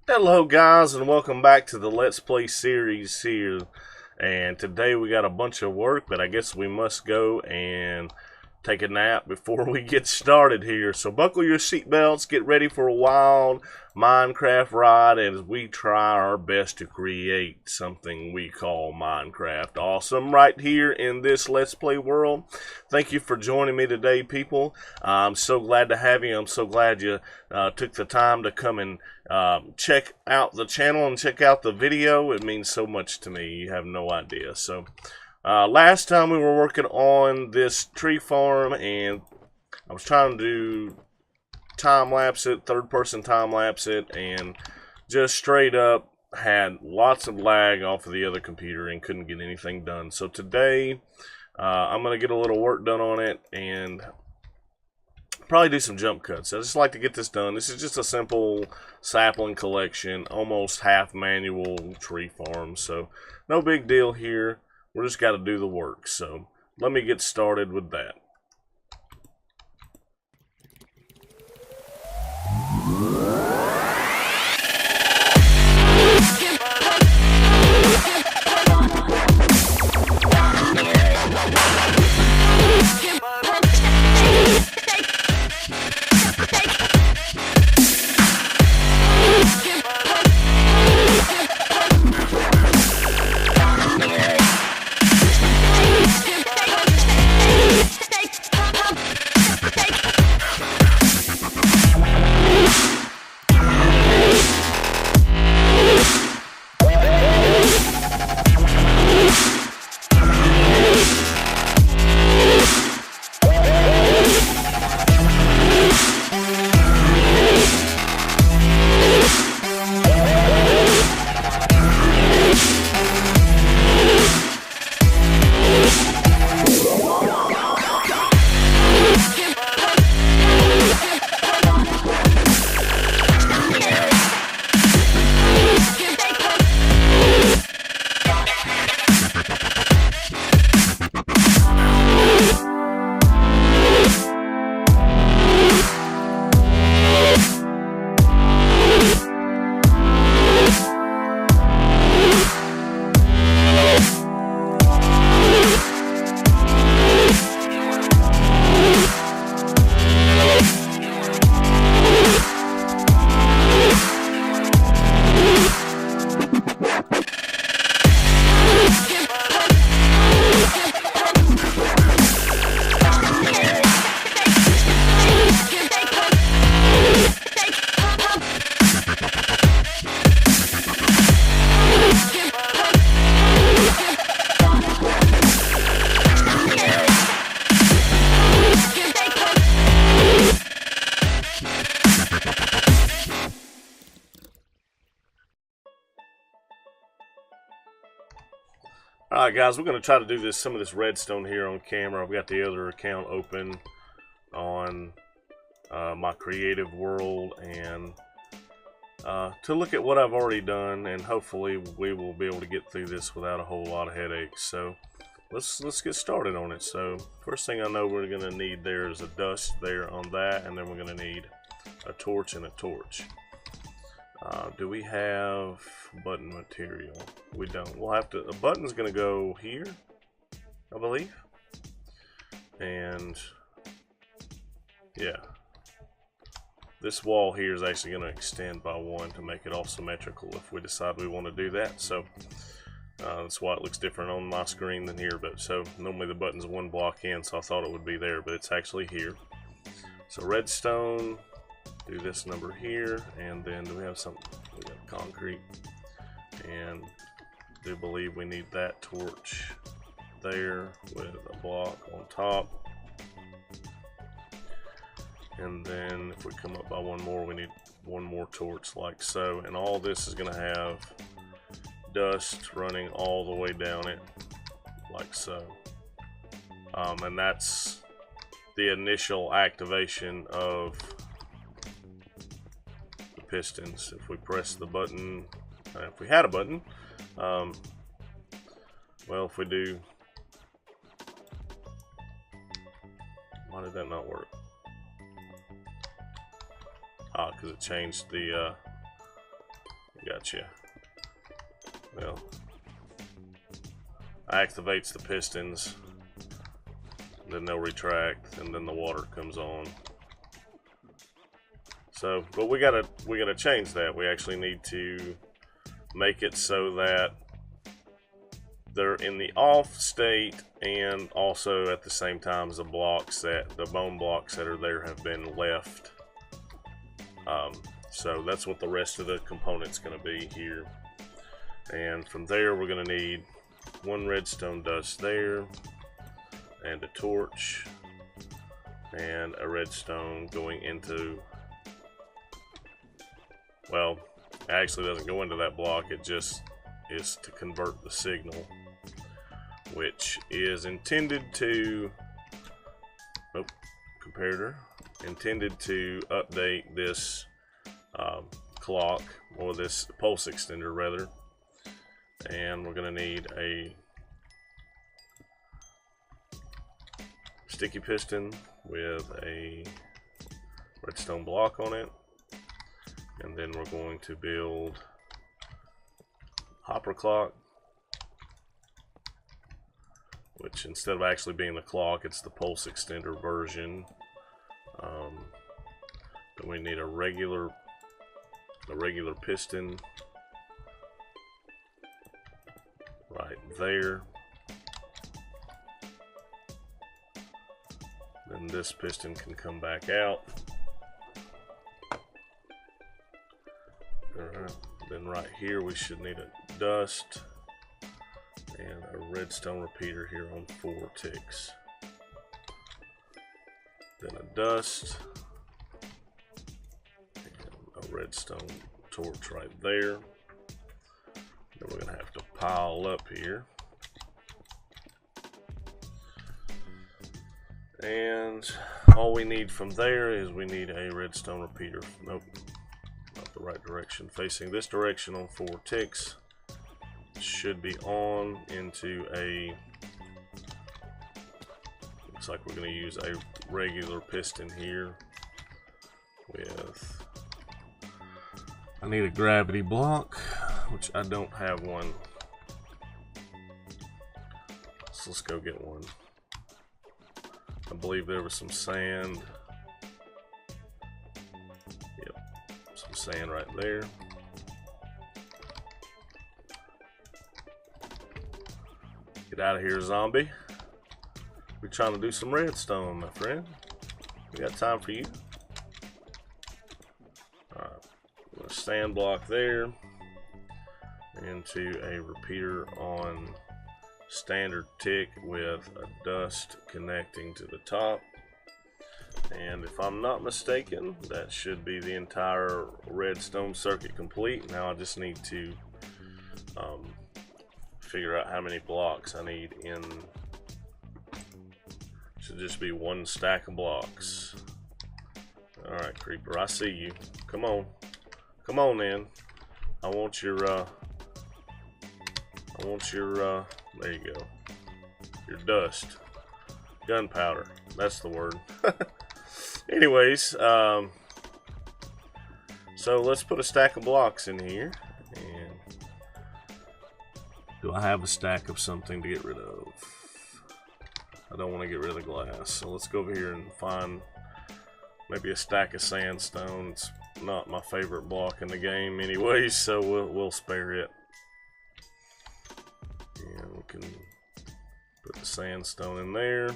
Hello guys, and welcome back to the Let's Play series here. And today we got a bunch of work, but I guess we must go and take a nap before we get started here. So buckle your seatbelts, get ready for a wild Minecraft ride as we try our best to create something we call Minecraft awesome right here in this Let's Play world. Thank you for joining me today, people. I'm so glad to have you. I'm so glad you took the time to come and check out the channel and check out the video. It means so much to me. You have no idea. So last time we were working on this tree farm, and I was trying to do time-lapse it, third-person time-lapse it, and just straight up had lots of lag off of the other computer and couldn't get anything done. So today, I'm going to get a little work done on it and probably do some jump cuts. I just like to get this done. This is just a simple sapling collection, almost half manual tree farm, so no big deal here. We just got to do the work. So let me get started with that. Alright guys, we're going to try to do some of this redstone here on camera. I've got the other account open on my creative world, and to look at what I've already done, and hopefully we will be able to get through this without a whole lot of headaches. So let's get started on it. So first thing I know we're going to need there is a dust there on that, and then we're going to need a torch and a torch. Do we have button material? We don't. We'll have to. A button's going to go here, I believe. And yeah, this wall here is actually going to extend by one to make it all symmetrical if we decide we want to do that. So that's why it looks different on my screen than here. But so normally the button's one block in, so I thought it would be there, but it's actually here. So redstone. Do this number here, and then do we have something? We got concrete, and do believe we need that torch there with a block on top. And then if we come up by one more, we need one more torch like so. And all this is going to have dust running all the way down it like so. And that's the initial activation of pistons. If we press the button, if we had a button, well, if we do, why did that not work? Because it changed the Gotcha. Well, activates the pistons, then they'll retract, and then the water comes on. So, but we gotta change that. We actually need to make it so that they're in the off state, and also at the same time as the bone blocks that are there have been left. So that's what the rest of the component's going to be here. And from there, we're going to need 1 redstone dust there, and a torch, and a redstone going into, well, it actually doesn't go into that block, it just is to convert the signal, which is intended to, comparator, intended to update this clock, or this pulse extender rather. And we're going to need a sticky piston with a redstone block on it, and then we're going to build hopper clock, which instead of actually being the clock, it's the pulse extender version. Then we need a regular piston right there. Then this piston can come back out. Then right here we should need a dust and a redstone repeater here on 4 ticks. Then a dust and a redstone torch right there. Then we're going to have to pile up here. And all we need from there is we need a redstone repeater. Nope, not the right direction. Facing this direction on 4 ticks. Should be on into a, looks like we're going to use a regular piston here with, I need a gravity block, which I don't have one, so let's go get one. I believe there was some sand. Yep, some sand right there. Get out of here, zombie. We're trying to do some redstone, my friend. We got time for you. Alright, a sand block there. Into a repeater on standard tick with a dust connecting to the top. And if I'm not mistaken, that should be the entire redstone circuit complete. Now I just need to figure out how many blocks I need in. Should just be 1 stack of blocks. Alright, creeper, I see you. Come on. Come on in. I want your there you go. Your dust. Gunpowder. That's the word. Anyways, so let's put a stack of blocks in here. And do I have a stack of something to get rid of? I don't want to get rid of the glass. So let's go over here and find maybe a stack of sandstone. It's not my favorite block in the game anyways, so we'll spare it. And we can put the sandstone in there,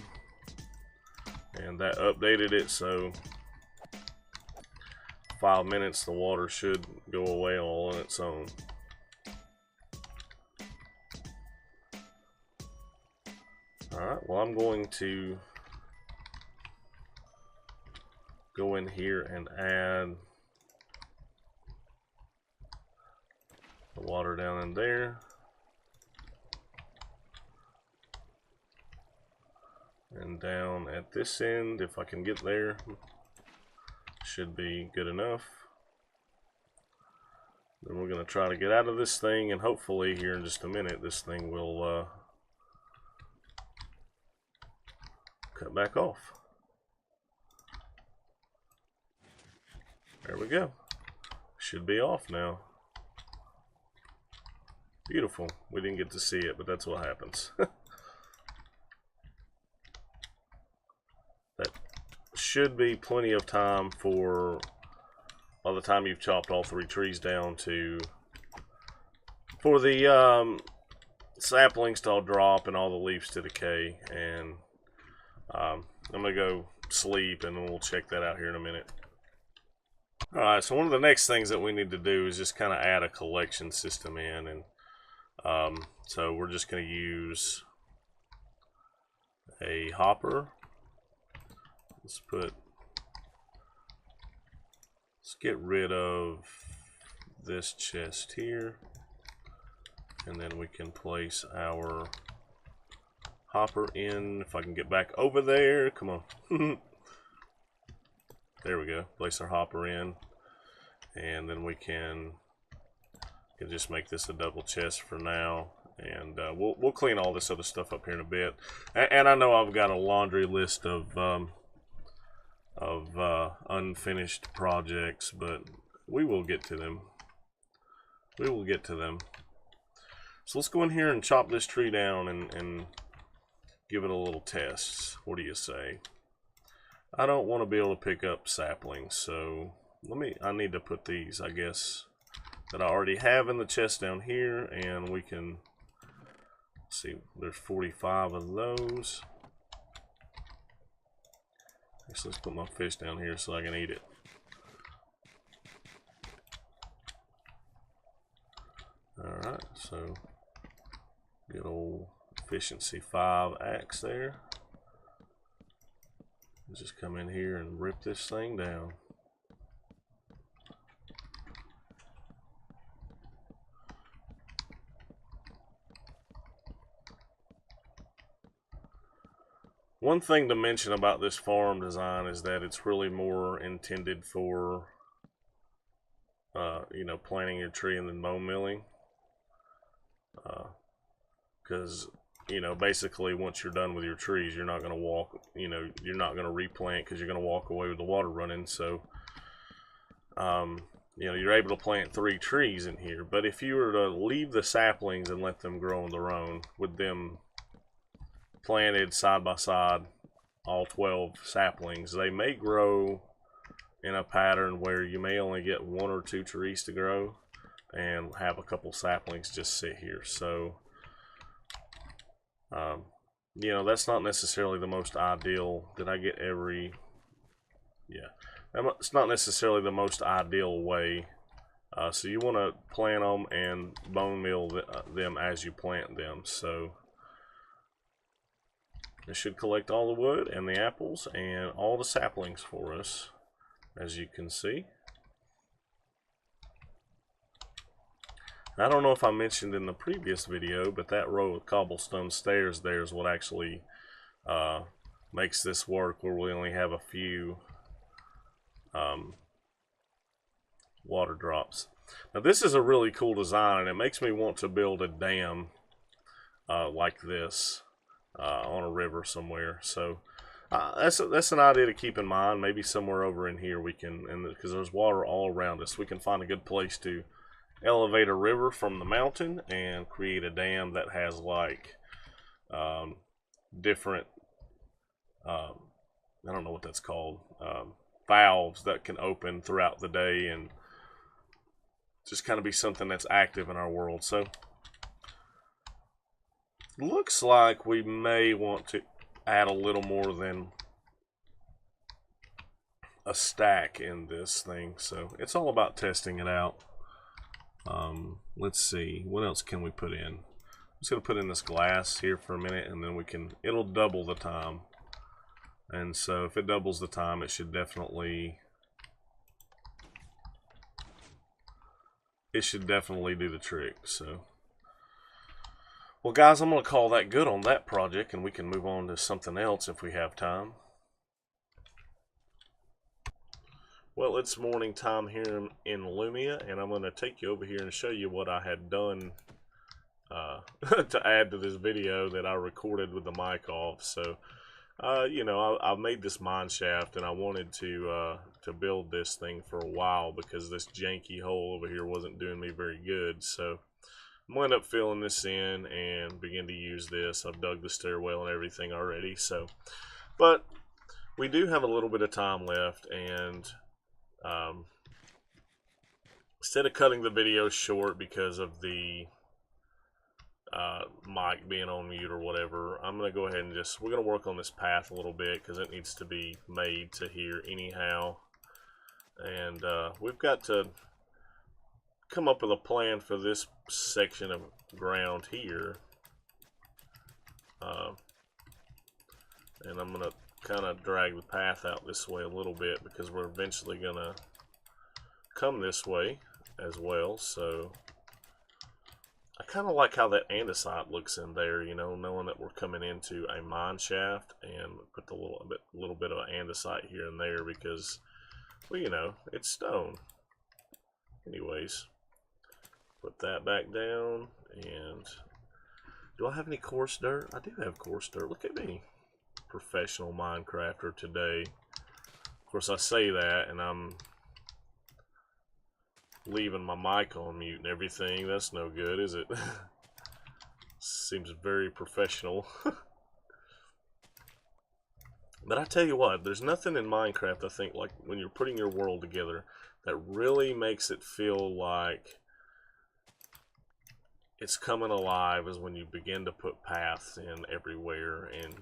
and that updated it, so 5 minutes the water should go away all on its own. Alright, well, I'm going to go in here and add the water down in there. And down at this end, if I can get there, should be good enough. Then we're going to try to get out of this thing, and hopefully here in just a minute this thing will cut back off. There we go. Should be off now. Beautiful. We didn't get to see it, but that's what happens. That should be plenty of time for, by the time you've chopped all 3 trees down, for the saplings to all drop and all the leaves to decay. And I'm gonna go sleep, and we'll check that out here in a minute. Alright, so one of the next things that we need to do is just kind of add a collection system in, and so we're just going to use a hopper. Let's get rid of this chest here, and then we can place our hopper in. If I can get back over there, come on. There we go. Place our hopper in, and then we can just make this a double chest for now, and we'll clean all this other stuff up here in a bit. And I know I've got a laundry list of unfinished projects, but we will get to them. We will get to them. So let's go in here and chop this tree down and give it a little test. What do you say? I don't want to be able to pick up saplings, so I need to put these, I guess, that I already have in the chest down here, and we can see there's 45 of those. So let's put my fish down here so I can eat it. Alright, so good old efficiency 5 axe there. Just come in here and rip this thing down. One thing to mention about this farm design is that it's really more intended for you know, planting your tree and then bone milling, because you know, basically once you're done with your trees, you're not going to walk, you know, you're not going to replant because you're going to walk away with the water running. So you know, you're able to plant 3 trees in here, but if you were to leave the saplings and let them grow on their own, with them planted side by side, all 12 saplings, they may grow in a pattern where you may only get 1 or 2 trees to grow and have a couple saplings just sit here. So you know, that's not necessarily the most ideal. Did I get every? Yeah, it's not necessarily the most ideal way. So you want to plant them and bone meal them as you plant them. So it should collect all the wood and the apples and all the saplings for us, as you can see. I don't know if I mentioned in the previous video, but that row of cobblestone stairs there is what actually makes this work, where we only have a few water drops. Now this is a really cool design, and it makes me want to build a dam like this on a river somewhere. So that's an idea to keep in mind. Maybe somewhere over in here we can, and because there's water all around us, we can find a good place to elevate a river from the mountain and create a dam that has like different I don't know what that's called, valves that can open throughout the day and just kind of be something that's active in our world. So looks like we may want to add a little more than a stack in this thing, so it's all about testing it out. Let's see, what else can we put in? I'm just going to put in this glass here for a minute, and then it'll double the time. And so if it doubles the time, it should definitely do the trick. So, well guys, I'm going to call that good on that project, and we can move on to something else if we have time. Well, it's morning time here in Lumia, and I'm going to take you over here and show you what I had done to add to this video that I recorded with the mic off. So, you know, I've made this mineshaft, and I wanted to build this thing for a while because this janky hole over here wasn't doing me very good. So, I'm going to end up filling this in and begin to use this. I've dug the stairwell and everything already. So, but we do have a little bit of time left, and instead of cutting the video short because of the mic being on mute or whatever, I'm going to go ahead and we're going to work on this path a little bit because it needs to be made to here anyhow. And we've got to come up with a plan for this section of ground here. And I'm going to kind of drag the path out this way a little bit because we're eventually going to come this way as well. So I kind of like how that andesite looks in there, you know, knowing that we're coming into a mine shaft, and put the little bit of andesite here and there because, well, you know, it's stone. Anyways, put that back down. And do I have any coarse dirt? I do have coarse dirt. Look at me, professional Minecrafter today. Of course, I say that, and I'm leaving my mic on mute and everything. That's no good, is it? Seems very professional. But I tell you what, there's nothing in Minecraft, I think, like when you're putting your world together, that really makes it feel like it's coming alive, is when you begin to put paths in everywhere. And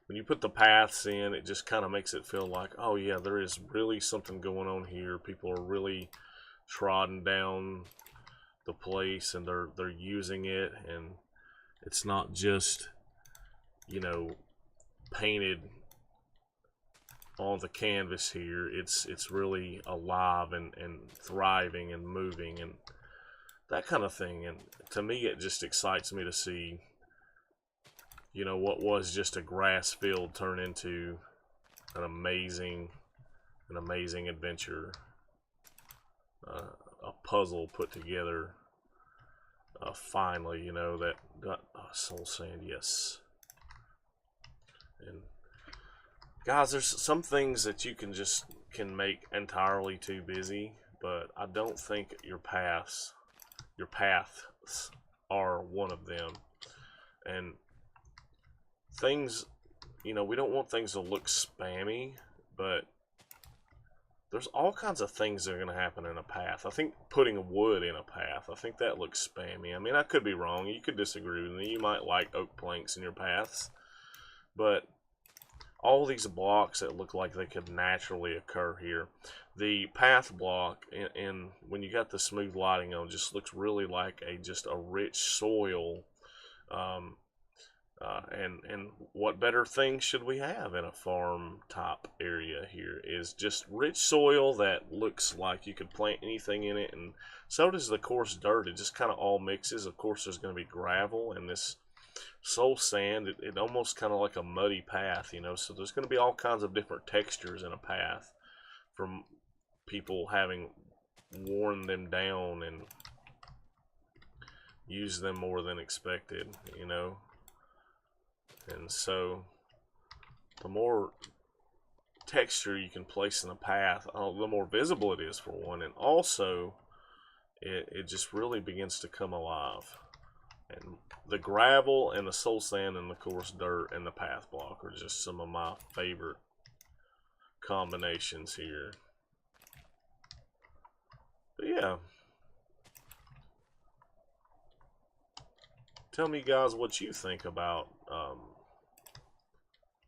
when you put the paths in, it just kind of makes it feel like, oh yeah, there is really something going on here. People are really trodden down the place, and they're using it, and it's not just, you know, painted on the canvas here. It's really alive and thriving and moving and that kind of thing. And to me, it just excites me to see, you know, what was just a grass field turn into an amazing adventure. A puzzle put together finally, you know, that got soul sand, yes. And guys, there's some things that you can make entirely too busy, but I don't think your paths are one of them. And things, you know, we don't want things to look spammy, but there's all kinds of things that are going to happen in a path. I think putting wood in a path, I think that looks spammy. I mean, I could be wrong. You could disagree with me. You might like oak planks in your paths. But all these blocks that look like they could naturally occur here. The path block, and when you got the smooth lighting on, just looks really like just a rich soil. And what better things should we have in a farm top area here is just rich soil that looks like you could plant anything in it. And so does the coarse dirt. It just kind of all mixes. Of course, there's going to be gravel and this soul sand. It almost kind of like a muddy path, you know. So there's going to be all kinds of different textures in a path from people having worn them down and used them more than expected, you know. And so the more texture you can place in a path, the more visible it is, for one, and also it just really begins to come alive. And the gravel and the soul sand and the coarse dirt and the path block are just some of my favorite combinations here. But yeah, tell me, guys, what you think about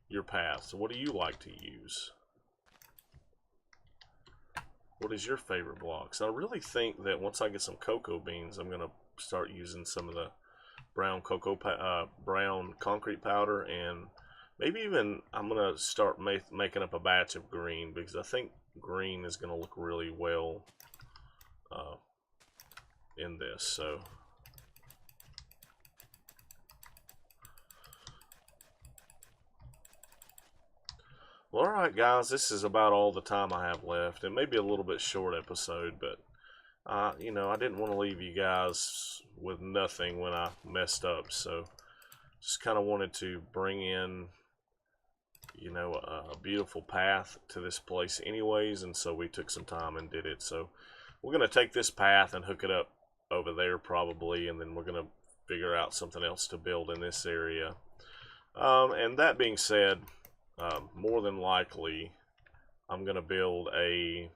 your paths. What do you like to use? What is your favorite blocks? I really think that once I get some cocoa beans, I'm gonna start using some of the brown concrete powder, and maybe even I'm gonna start making up a batch of green, because I think green is gonna look really well in this. So well, alright guys, this is about all the time I have left. It may be a little bit short episode, but you know, I didn't want to leave you guys with nothing when I messed up, so just kind of wanted to bring in, you know, a beautiful path to this place anyways, and so we took some time and did it. So we're going to take this path and hook it up over there probably, and then we're going to figure out something else to build in this area. And that being said, more than likely, I'm going to build a...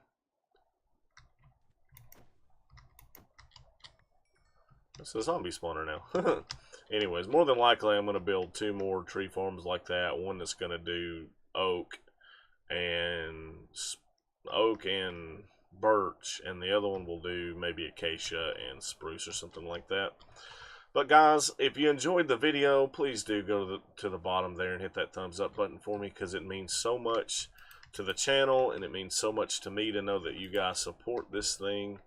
It's a zombie spawner now. Anyways, more than likely, I'm going to build 2 more tree farms like that. One that's going to do oak and birch, and the other one will do maybe acacia and spruce or something like that. But guys, if you enjoyed the video, please do go to the bottom there and hit that thumbs up button for me, because it means so much to the channel, and it means so much to me to know that you guys support this thing,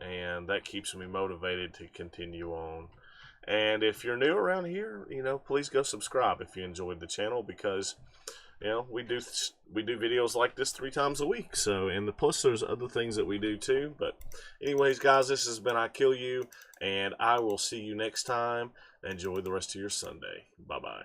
and that keeps me motivated to continue on. And if you're new around here, you know, please go subscribe if you enjoyed the channel, because you know, we do videos like this 3 times a week. So, and plus there's other things that we do too. But anyways, guys, this has been I Kill You, and I will see you next time. Enjoy the rest of your Sunday. Bye-bye.